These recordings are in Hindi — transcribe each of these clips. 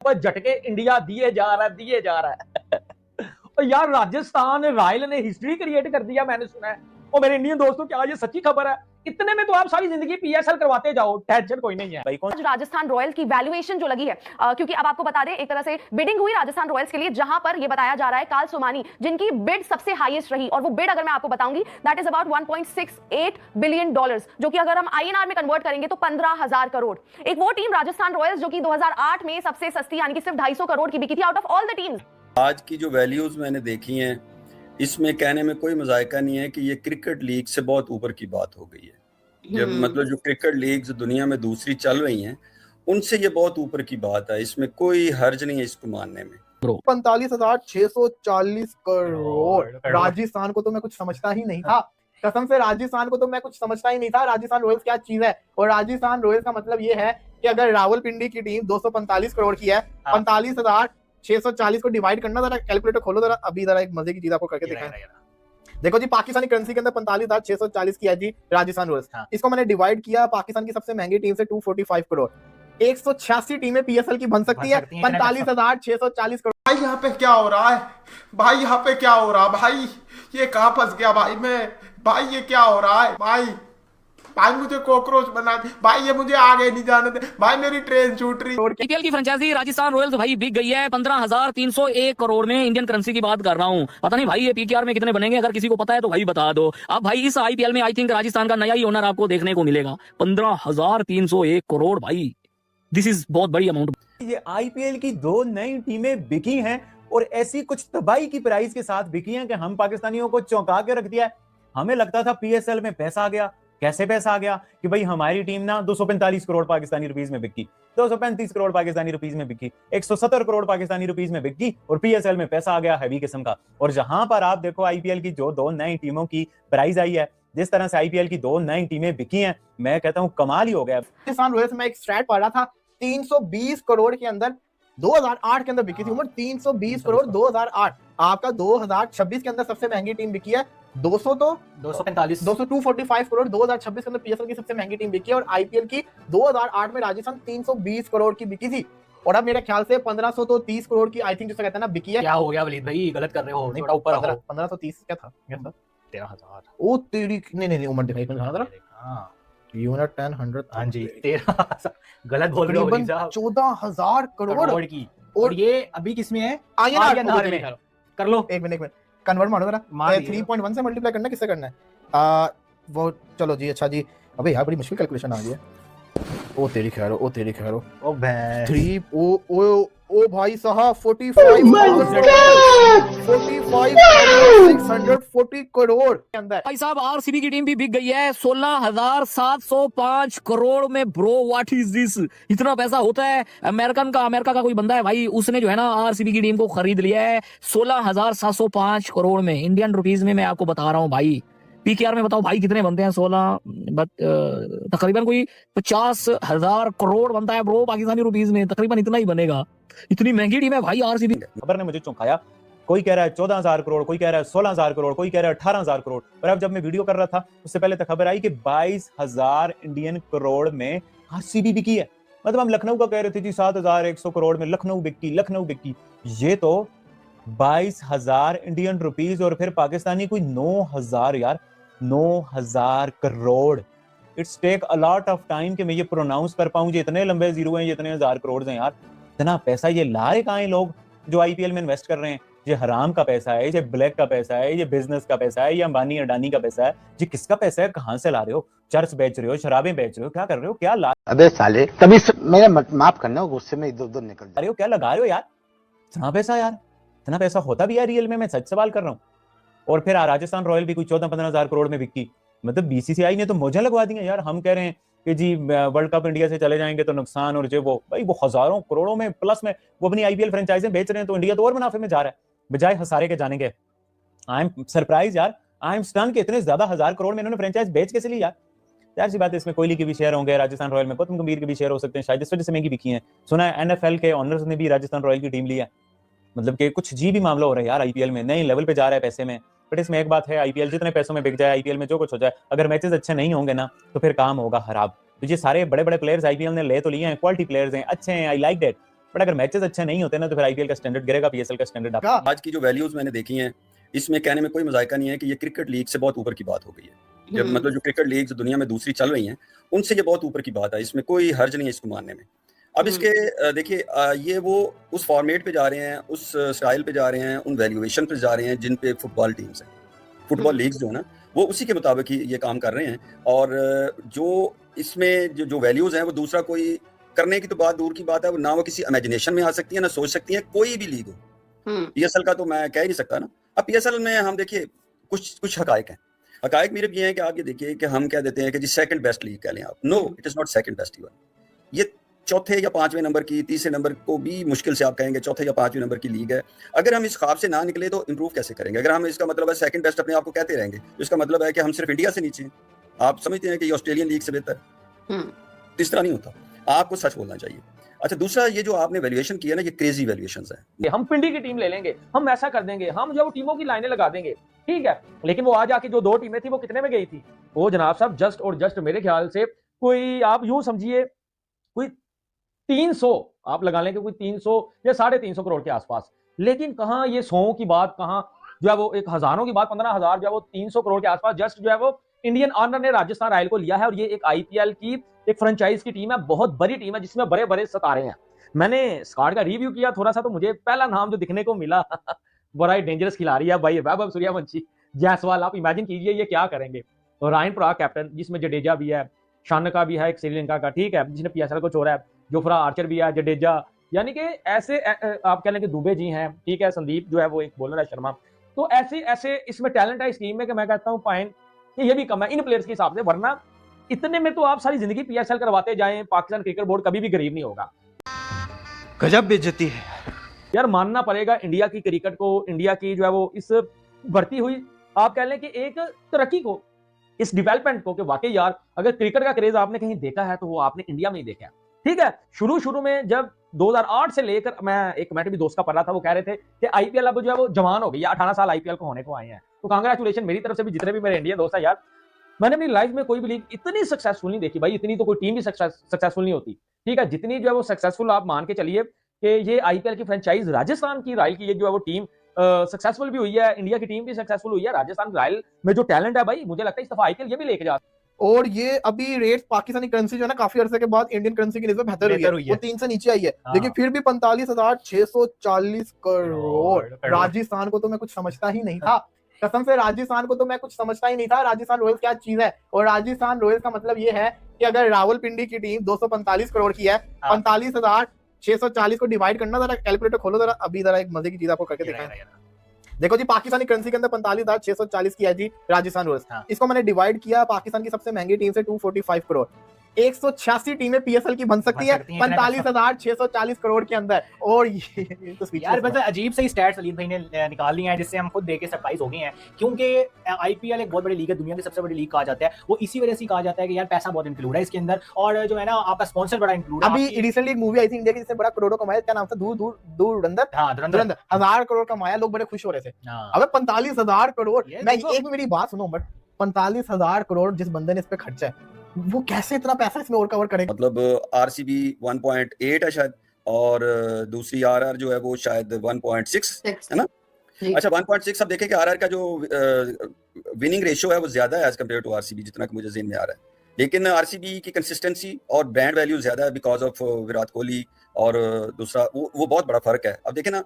झटके इंडिया दिए जा रहा है और यार राजस्थान रॉयल ने हिस्ट्री क्रिएट कर दिया, मैंने सुना है। और मेरे इंडियन दोस्तों, क्या ये सच्ची खबर है? इतने में तो आप सारी जिंदगी पीएसएल करवाते जाओ, टेंशन कोई नहीं है भाई। कौन राजस्थान रॉयल्स की वैल्यूएशन जो लगी है, क्योंकि अब आपको बता दें, एक तरह से बिडिंग हुई राजस्थान रॉयल्स के लिए, जहां पर ये बताया जा रहा है काल सोमानी जिनकी बिड सबसे हाईएस्ट रही, और वो बिड अगर मैं आपको बताऊंगी that is about 1.68 billion dollars, जो कि अगर हम आईएनआर में कन्वर्ट करेंगे तो 15,000 करोड़। एक वो टीम राजस्थान रॉयल्स जो कि 2008 में सबसे सस्ती यानी कि सिर्फ 250 करोड़ की बिकी थी out of all the teams. आज की जो वैल्यूज मैंने देखी हैं, इसमें कहने में कोई मजायका नहीं है कि ये क्रिकेट लीग से बहुत ऊपर की बात हो गई है। जब मतलब जो क्रिकेट लीग्स दुनिया में दूसरी चल रही हैं, उनसे ये बहुत ऊपर की बात है। इसमें कोई हर्ज नहीं है इसको मानने में। 45,640 करोड़ राजस्थान को तो मैं कुछ समझता ही नहीं था, कसम से राजस्थान को तो मैं कुछ समझता ही नहीं था। राजस्थान रॉयल्स क्या चीज है? और राजस्थान रॉयल्स का मतलब ये है कि अगर रावलपिंडी की टीम 245 करोड़ की है, 45,640 को डिवाइड करना, जरा कैलकुलेटर खोलो जरा, अभी जरा एक मजे की चीज आपको करके दिखाएं। देखो जी, पाकिस्तानी करेंसी के अंदर 45,640 की है जी राजस्थान रॉयल्स। इसको मैंने डिवाइड किया पाकिस्तान की सबसे महंगी टीम से 245 करोड़। 186 टीमें पीएसएल की बन सकती है 45,640 करोड़। भाई यहाँ पे क्या हो रहा है? भाई यहाँ पे क्या हो रहा है? भाई ये कहाँ फंस गया भाई मैं? भाई ये क्या हो रहा है? भाई मुझे कॉकरोच बना दे भाई, ये मुझे आगे नहीं जाने दे भाई, मेरी ट्रेन छूट रही। आईपीएल की फ्रेंचाइजी राजस्थान रॉयल्स भाई बिक गई है 15,301 करोड़ में, इंडियन करेंसी की बात कर रहा हूँ। पता नहीं भाई ये पीकेआर में कितने बनेंगे, अगर किसी को पता है तो भाई बता दो। अब भाई इस आईपीएल में आई थिंक राजस्थान का नया ही ओनर आपको देखने को मिलेगा। 15,301 करोड़ भाई, दिस इज बहुत बड़ी अमाउंट। ये आईपीएल की 2 नई टीमें बिकी हैं और ऐसी कुछ तबाही की प्राइस के साथ बिकी हैं कि हम पाकिस्तानियों को चौंका के रख दिया है। हमें लगता था पीएसएल में पैसा आ गया। कैसे पैसा आ गया कि भाई हमारी टीम ना 245 करोड़ पाकिस्तानी रुपीस में बिकी, 235 करोड़ पाकिस्तानी रुपीस में बिकी, 170 करोड़ पाकिस्तानी रुपीस में बिकी और पीएसएल में पैसा आ गया हैवी किस्म का। और जहां पर आप देखो आईपीएल की जो 2 नई टीमों की प्राइस आई है, जिस तरह से आईपीएल की 2 नई टीमें बिकी हैं, मैं कहता हूं कमाल ही हो गया। राजस्थान रॉयल्स में एक स्टैट पढ़ रहा था, 320 करोड़ के अंदर 2008 के अंदर बिकी थी। उम्र 320 करोड़ 2008। आपका 2026 के अंदर सबसे महंगी टीम बिकी है 245 करोड़। 2026 के अंदर पीएसएल की सबसे महंगी टीम बिकी है। और आईपीएल की 2008 में राजस्थान 320 करोड़ की बिकी थी। और अब मेरे ख्याल से 1530 करोड़ की आई थिंक जिसे कहते हैं ना बिकी है। क्या हो गया वलीद भाई, गलत कर रहे हो, थोड़ा ऊपर 1530 क्या था? 13,000। ओ तेरी, नहीं उम्र दिखाई जरा। हां यूनिट 10 100। हां जी 13,000 गलत बोल रहे हो वलीद साहब। 14,000 करोड़ की। और ये अभी किसमें है? आईएनआर में। कर लो, एक मिनट कन्वर्ट मारो जरा। 3.1 से मल्टीप्लाई करना, किससे करना है? वो चलो जी, अच्छा जी। अबे यार बड़ी मुश्किल कैलकुलेशन आ गई है। ओ तेरी खैर ओ 3 ओ भाई साहब 45,640 करोड़ के अंदर। भाई साहब आरसीबी की टीम भी बिक गई है 16,705 करोड़ में। Bro what is this? इतना पैसा होता है? अमेरिका का कोई बंदा है भाई, उसने जो है ना आरसीबी की टीम को खरीद लिया है 16,705 करोड़ में। इंडियन रुपीस में मैं आपको बता रहा हूँ भाई। पीकेआर में बताओ भाई कितने बनते हैं? 16 तकरीबन कोई 50,000 करोड़ बनता है ब्रो पाकिस्तानी रुपीस में, तकरीबन इतना ही बनेगा। इतनी महंगी टीम है भाई आरसीबी। खबर ने मुझे चौंकाया। कोई कह रहा है 14,000 करोड़, कोई कह रहा है 16,000 करोड़, कोई कह रहा है 18,000 करोड़। और अब जब मैं वीडियो कर रहा था उससे पहले तक खबर आई कि 22,000 इंडियन करोड़ में आरसीबी बिकी है। मतलब हम लखनऊ का कह रहे थे जी 7,100 करोड़ में लखनऊ बिकी। ये तो 22,000 इंडियन रुपीस और फिर पाकिस्तानी कोई 9,000 यार, 9,000 crore. It's take a lot of time कि मैं ये प्रोनाउंस कर पाऊं। ये इतने लंबे जीरो हैं, ये इतने हजार करोड़ हैं यार। इतना पैसा ये ला रहे कहां हैं लोग जो आईपीएल में इन्वेस्ट कर रहे हैं? ये हराम का पैसा है, ये ब्लैक का पैसा है, ये बिजनेस का पैसा है, ये अंबानी अडानी का पैसा है। ये किसका पैसा है? कहां से ला रहे हो? चर्च बेच रहे हो, शराबें बेच रहे हो, क्या कर रहे हो? क्या ला? अबे साले तभी मेरा माफ करना, गुस्से में इधर-उधर निकल रहे हो, क्या लगा रहे हो यार? इतना पैसा यार, इतना पैसा होता भी है रियल में? मैं सच सवाल कर रहा हूँ। और फिर राजस्थान रॉयल भी कोई 14-15,000 करोड़ में बिकी। मतलब बीसीसीआई ने तो मौजा लगवा दी है यार। हम कह रहे हैं कि जी वर्ल्ड कप इंडिया से चले जाएंगे तो नुकसान, और जो वो भाई वो हजारों करोड़ों में प्लस में वो अपनी आईपीएल फ्रेंचाइजें बेच रहे हैं, तो इंडिया तो और मुनाफे में जा रहा है बजाय हसारे के जाने के। आई एम सरप्राइज यार, आई एम स्टन कि इतने ज्यादा 1,000 करोड़ में इन्होंने फ्रेंचाइज बेच कैसे ली यार? यार सी बात है, इसमें कोहली के भी शेयर होंगे, राजस्थान रॉयल में गौतम गंभीर के भी शेयर हो सकते हैं, शायद इस वजह से महंगी बिकी है। सुना है एनएफएल के ओनर्स ने भी राजस्थान रॉयल की टीम ली है। मतलब कि कुछ जी भी मामला हो रहा है यार, आईपीएल में नए लेवल पे जा रहा है पैसे में। बट इसमें एक बात है, आईपीएल जितने पैसों में बिक जाए, आईपीएल में जो कुछ हो जाए, अगर मैचेस अच्छे नहीं होंगे ना तो फिर काम होगा खराब। तो ये सारे बड़े बड़े प्लेयर्स आईपीएल ने ले तो लिए हैं, क्वालिटी प्लेयर्स हैं, अच्छे हैं, आई लाइक दैट। बट अगर मैचेस अच्छे नहीं होते ना तो फिर आईपीएल का स्टैंडर्ड गिरेगा, पीएसएल का स्टैंडर्ड आप आज की जो वैल्यूज मैंने देखी हैं, इसमें कहने में कोई मजायका नहीं है कि ये क्रिकेट लीग से बहुत ऊपर की बात हो गई है। जब मतलब जो क्रिकेट लीग दुनिया में दूसरी चल रही हैं, उनसे ये बहुत ऊपर की बात है, इसमें कोई हर्ज नहीं है इसको मानने में। अब इसके देखिए ये वो उस फॉर्मेट पे जा रहे हैं, उस स्टाइल पे जा रहे हैं, उन वैल्यूएशन पे जा रहे हैं जिन पे फुटबॉल टीम्स हैं, फुटबॉल लीग्स जो है ना, वो उसी के मुताबिक ही ये काम कर रहे हैं। और जो इसमें जो वैल्यूज हैं वो दूसरा कोई करने की तो बात दूर की बात है, ना वो किसी इमेजिनेशन में आ सकती है, ना सोच सकती है कोई भी लीग हो। पीएसएल का तो मैं कह ही नहीं सकता ना। अब पीएसएल में हम देखिए कुछ हकायक हैं। हकायक मेरे ये हैं कि आप ये देखिए कि हम कह देते हैं कि जी सेकंड बेस्ट लीग कह लें आप। No, it is not second best even. ये चौथे या पांचवें नंबर की, तीसरे नंबर को भी मुश्किल से आप कहेंगे चौथे या पांचवें नंबर की लीग है। अगर हम इस ख्वाब से ना निकले तो इंप्रूव कैसे करेंगे? अगर हम इसका मतलब है सेकंड बेस्ट अपने आप को कहते रहेंगे तो इसका मतलब है कि हम सिर्फ इंडिया से नीचे हैं। आप समझते हैं कि ये ऑस्ट्रेलियन लीग से बेहतर है? तो इस तरह नहीं होता, आपको सच बोलना चाहिए। अच्छा, दूसरा ये जो आपने वैल्यूएशन किया ना, ये क्रेजी वैल्यूएशंस है। हम पिंडी की टीम ले लेंगे, हम ऐसा कर देंगे, हम जो टीमों की लाइनें लगा देंगे, ठीक है। लेकिन वो आज आके जो 2 टीमें थी वो कितने में गई थी? वो जनाब साहब जस्ट और जस्ट मेरे ख्याल से कोई आप यूं समझिए कोई 300 आप लगा लें कि कोई 300 या 350 करोड़ के आसपास। लेकिन कहां ये 100 की बात, कहां जो है वो एक हजारों की बात, 15,000 जो है वो 300 करोड़ के आसपास जस्ट जो है वो इंडियन ऑनर ने राजस्थान रॉयल को लिया है। और ये एक आईपीएल की एक फ्रेंचाइज की टीम है, बहुत बड़ी टीम है जिसमें बड़े बड़े सितारे हैं। मैंने स्क्वाड का रिव्यू किया थोड़ा सा, तो मुझे पहला नाम जो दिखने को मिला बड़ा ही डेंजरस खिलाड़ी है भाई, वैभव सूर्यवंशी जायसवाल। आप इमेजिन कीजिए ये क्या करेंगे। और रायन पराग कैप्टन, जिसमें जडेजा भी है, शानका भी है एक श्रीलंका का, ठीक है, जिसने पीएसएल को छोड़ा है, जोफ्रा आर्चर भी है, जडेजा, यानी कि ऐसे आप कह लें कि दुबे जी हैं, ठीक है, संदीप जो है वो एक बॉलर है, शर्मा। तो ऐसे ऐसे इसमें टैलेंट है इस टीम में कि मैं कहता हूं पॉइंट कि ये भी कम है इन प्लेयर्स के हिसाब से, वरना इतने में तो आप सारी जिंदगी पीएसएल करवाते जाएं, पाकिस्तान क्रिकेट बोर्ड कभी भी गरीब नहीं होगा। गजब बेइज्जती है यार, मानना पड़ेगा इंडिया की क्रिकेट को, इंडिया की जो है वो इस बढ़ती हुई आप कह लें कि एक तरक्की को, इस डेवलपमेंट को, कि वाकई यार अगर क्रिकेट का क्रेज आपने कहीं देखा है तो वो आपने इंडिया में ही देखा है। ठीक है, शुरू में जब 2008 से लेकर, मैं एक कमेंट भी दोस्त का पढ़ रहा था, वो कह रहे थे कि आईपीएल अब जो है वो जवान हो गई, 18 साल आईपीएल को होने को आए हैं। तो कांग्रेचुलेशन मेरी तरफ से भी, जितने भी मेरे इंडिया दोस्त हैं यार। मैंने अपनी लाइफ में कोई भी लीग इतनी सक्सेसफुल नहीं देखी भाई, इतनी तो कोई टीम भी सक्सेसफुल नहीं होती, ठीक है, जितनी जो है वो सक्सेसफुल आप मान के चलिए कि ये आईपीएल की फ्रेंचाइज राजस्थान की रॉयल की ये जो है वो टीम सक्सेसफुल भी हुई है, इंडिया की टीम भी सक्सेसफुल हुई है। राजस्थान रॉयल में जो टैलेंट है भाई, मुझे लगता है इस दफा आईपीएल ये भी लेके जाता है। और ये अभी रेट्स पाकिस्तानी करेंसी जो है ना, काफी अरसे के बाद इंडियन करेंसी की निस्बत बेहतर हुई है, वो 3 से नीचे आई है। लेकिन फिर भी 45,640 करोड़। राजस्थान को तो मैं कुछ समझता ही नहीं था, कसम से राजस्थान को तो मैं कुछ समझता ही नहीं था। राजस्थान रॉयल्स क्या चीज है? और राजस्थान रॉयल्स का मतलब ये है कि अगर रावलपिंडी की टीम 245 करोड़ की है, 45,640 को डिवाइड करना, जरा कैलकुलेटर खोलो जरा, अभी जरा एक मजे की चीज आपको करके दिखाएं। देखो जी, पाकिस्तानी करेंसी के अंदर 45,640 की है जी राजस्थान रॉयल्स। इसको मैंने डिवाइड किया पाकिस्तान की सबसे महंगी टीम से 245 करोड़। 186 टीमें पीएसएल की बन सकती है 45,640 करोड़ के अंदर। और ये तो यार मतलब अजीब से ही स्टैट्स अलीद भाई ने निकाल लिए हैं, जिससे हम खुद देख के सरप्राइज हो गए हैं, क्योंकि आईपीएल एक बहुत बड़ी लीग है, दुनिया की सबसे बड़ी लीग कहा जाता है। वो इसी वजह से कहा जाता है कि यार पैसा बहुत इंक्लूड है इसके अंदर, और जो है ना आपका स्पॉन्सर बड़ा इंक्लूड है। अभी रिसेंटली एक मूवी आई थी इंडिया की जिसने बड़ा करोड़ों कमाया, क्या नाम था? धुरंधर। हाँ, धुरंधर 1000 करोड़ कमाया, लोग बड़े खुश हो रहे थे। अबे 45,000 करोड़, मैं एक मेरी बात सुनो, बट 45,000 करोड़ जिस बंदे ने इस पे खर्चा है, वो कैसे इतना पैसा इसमें और कवर करेगा? मतलब आरसीबी 1.8 है शायद, और दूसरी आरआर जो है वो शायद 1.6 है ना। अच्छा, 1.6 अब देखें कि आरआर का जो विनिंग रेशियो है वो ज्यादा है एज कम्पेयर टू आरसीबी, जितना कि मुझे ज़हन में आ रहा है। लेकिन आरसीबी की कंसिस्टेंसी और ब्रांड वैल्यू ज्यादा है बिकॉज ऑफ विराट कोहली, और दूसरा वो बहुत बड़ा फर्क है। अब देखें ना,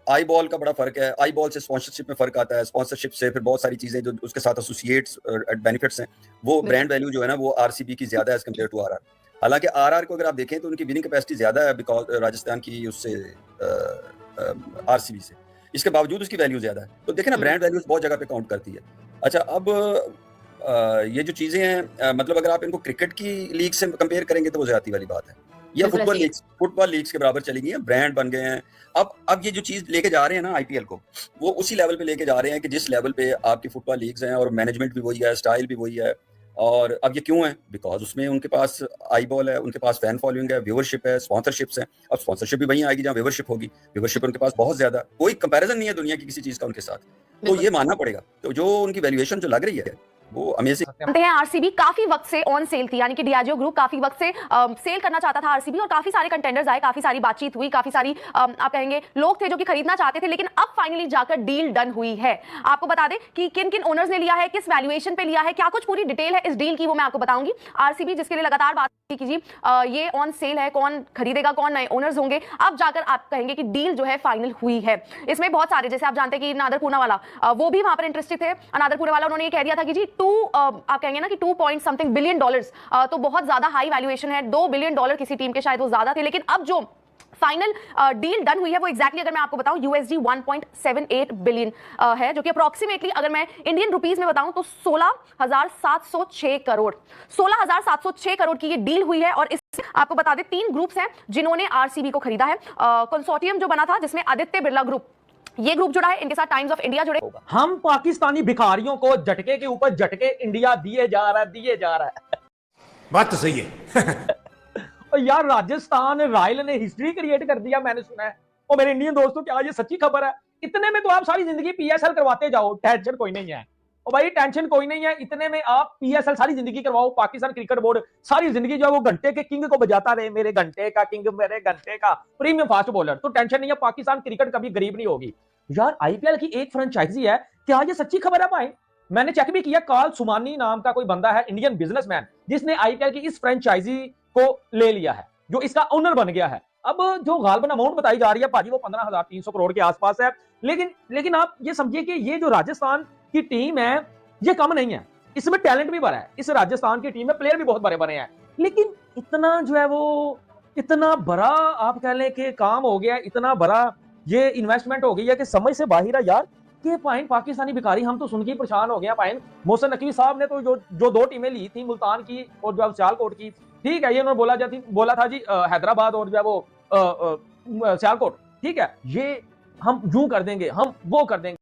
आई बॉल का बड़ा फर्क है, आई बॉल से स्पॉन्सरशिप में फर्क आता है, स्पॉन्सरशिप से फिर बहुत सारी चीजें जो उसके साथ एसोसिएट्स बेनिफिट्स हैं, वो ब्रांड वैल्यू जो है ना वो आरसीबी की ज्यादा है एज कम्पेयर टू आरआर। हालांकि आरआर को अगर आप देखें तो उनकी विनिंग कैपेसिटी ज्यादा है बिकॉज राजस्थान की उससे आरसीबी से, इसके बावजूद उसकी वैल्यू ज्यादा है। तो देखें ना, ब्रांड वैल्यूज बहुत जगह पे काउंट करती है। अच्छा, अब ये जो चीजें हैं, मतलब अगर आप इनको क्रिकेट की लीग से कंपेयर करेंगे तो वो ज्यादा वाली बात है। ये फुटबॉल लीग्स के बराबर चली गई हैं, ब्रांड बन गए हैं। अब ये जो चीज लेके जा रहे हैं ना आईपीएल को, वो उसी लेवल पे लेके जा रहे हैं कि जिस लेवल पे आपकी फुटबॉल लीग्स हैं, और मैनेजमेंट भी वही है, स्टाइल भी वही है। और अब ये क्यों है? बिकॉज उसमें उनके पास आई बॉल है, उनके पास फैन फॉलोइंग है, व्यूवरशिप है, स्पॉन्सरशिप्स है। अब स्पॉन्सरशिप भी वहीं आएगी जहाँ व्यूवरशिप होगी। व्यूवरशिप उनके पास बहुत ज्यादा, कोई कंपैरिजन नहीं है दुनिया की किसी चीज का उनके साथ। तो ये मानना पड़ेगा। तो जो उनकी वैल्यूएशन जो लग रही है वो अमेजिंग। जानते हैं आरसीबी काफी वक्त से ऑन सेल थी, यानी कि डियाजियो ग्रुप काफी वक्त से सेल करना चाहता था आरसीबी, और काफी सारे कंटेंडर्स आए, काफी सारी बातचीत हुई, काफी सारी आप कहेंगे लोग थे जो कि खरीदना चाहते थे, लेकिन अब फाइनली जाकर डील डन हुई है। आपको बता दें कि किन किन ओनर्स ने लिया है, किस वैल्यूएशन पे लिया है, क्या कुछ पूरी डिटेल है इस डील की, वो मैं आपको बताऊंगी। आरसीबी जिसके लिए लगातार बात की जी ये ऑन सेल है, कौन खरीदेगा, कौन नए ओनर्स होंगे, अब जाकर आप कहेंगे कि डील जो है फाइनल हुई है। इसमें बहुत सारे, जैसे आप जानते हैं कि नादर पूनावाला वो भी वहां पर इंटरेस्टेड थे। नादर पूनावाला उन्होंने ये कह दिया था कि जी आप कहेंगे ना कि 2 पॉइंट समथिंग बिलियन डॉलर्स, तो बहुत ज्यादा हाई वैल्यूएशन है। 2 बिलियन डॉलर किसी टीम के शायद वो ज्यादा थे, लेकिन अब जो फाइनल डील डन हुई है वो एग्जैक्टली अगर मैं आपको बताऊं USD 1.78 बिलियन है, जो कि अप्रोक्सीमेटली अगर मैं इंडियन रुपीस में बताऊं तो 16,706 करोड़ 16,706 करोड़ की ये डील हुई है। और इस आपको बता दें 3 ग्रुप्स हैं जिन्होंने आरसीबी को खरीदा है। कंसोर्टियम जो बना था जिसमें आदित्य बिरला ग्रुप, ये ग्रुप जुड़ा है, इनके साथ टाइम्स ऑफ इंडिया जुड़े। हम पाकिस्तानी भिखारियों को झटके के ऊपर झटके इंडिया दिए जा रहा है। बात तो सही है। और यार राजस्थान रॉयल ने हिस्ट्री क्रिएट कर दिया, मैंने सुना है। और मेरे इंडियन दोस्तों, क्या ये सच्ची खबर है? इतने में तो आप सारी जिंदगी PSL करवाते जाओ, टेंशन कोई नहीं है। और भाई टेंशन कोई नहीं है, इतने में आप PSL सारी जिंदगी करवाओ। पाकिस्तान क्रिकेट बोर्ड सारी जिंदगी जो है वो घंटे के किंग को बजाता रहे, मेरे घंटे का किंग, मेरे घंटे का प्रीमियम फास्ट बॉलर। तो टेंशन नहीं है, पाकिस्तान क्रिकेट कभी गरीब नहीं होगी। यार IPL की एक फ्रेंचाइजी है, क्या ये सच्ची खबर है भाई? मैंने चेक भी किया, कार्ल सुमानी नाम का कोई बंदा है, इंडियन बिजनेसमैन, जिसने IPL की इस फ्रेंचाइजी को ले लिया है, जो इसका ओनर बन गया है। अब जो गालबन अमाउंट बताई जा रही है भाजी, वो 15,300 करोड़ के आसपास है। लेकिन आप ये समझिए कि ये जो राजस्थान की टीम है ये कम नहीं है, इसमें टैलेंट भी बड़ा है। इस राजस्थान की टीम में प्लेयर भी बहुत बड़े बने हैं, लेकिन इतना जो है वो इतना बड़ा आप कह लें कि काम हो गया, इतना बड़ा ये इन्वेस्टमेंट हो गई है कि समझ से बाहर है यार। कि पाइन पाकिस्तानी भिखारी, हम तो सुन के परेशान हो गया। पाइन मोहसिन नकवी साहब ने तो जो 2 टीमें ली थी, मुल्तान की और जो सियालकोट की, ठीक है, ये उन्होंने बोला था जी हैदराबाद और जो है वो सियालकोट, ठीक है, ये हम यूं कर देंगे, हम वो कर देंगे।